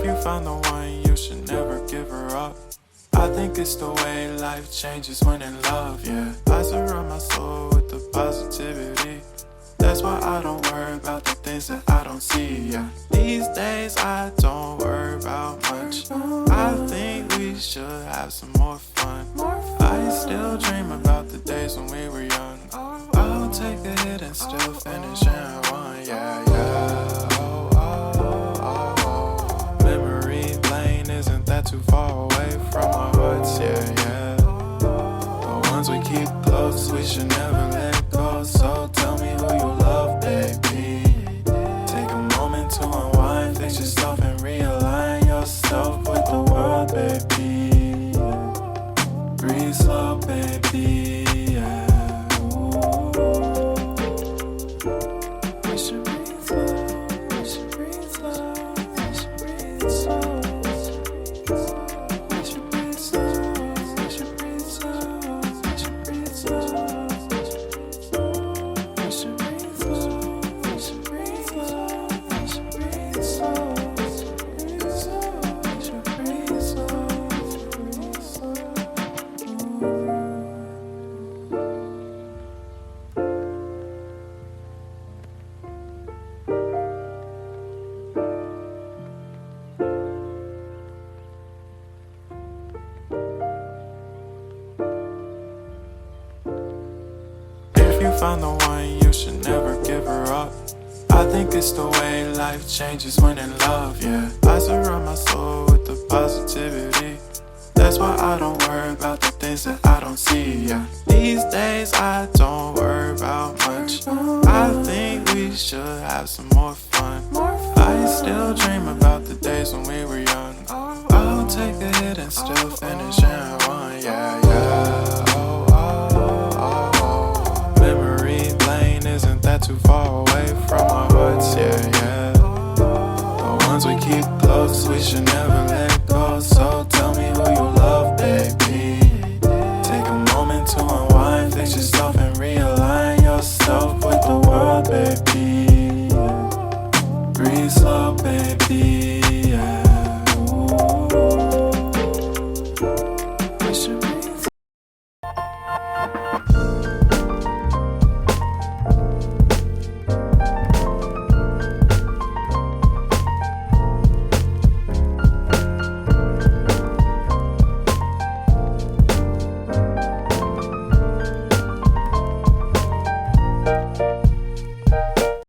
you found the one, you should never give her up. I think it's the way life changes when in love, yeah. I surround my soul with the positivity. That's why I don't worry about the things that I don't see, yeah. These days I don't worry about much. I think we should have some more fun. I still dream about the days when we were young. I'll take a hit and still finish in one, yeah, yeah. Oh, oh, oh, oh. Memory lane isn't that too far away from our hearts, yeah, yeah. The ones we keep close, we should never let go. So tell me who you love, baby. Take a moment to unwind, fix yourself and realign yourself with the world, baby. Breathe slow, baby, yeah. We should breathe slow, we should breathe slow, we should breathe slow. We should breathe slow, we should breathe slow, we should breathe slow. We should breathe slow, we should breathe slow, we should breathe slow. We should breathe slow, breathe slow. If you found the one, you should never give her up. I think it's the way life changes when in love, yeah. I surround my soul with the positivity. That's why I don't worry about the things that I don't see, yeah. These days I don't worry about much. I think we should have some more fun. I still dream about the days when we were young. I'll take a hit and still finish in one, yeah, yeah. Oh, oh, oh, oh. Memory lane isn't that too far away from our hearts, yeah, yeah. The ones we keep close, we should never let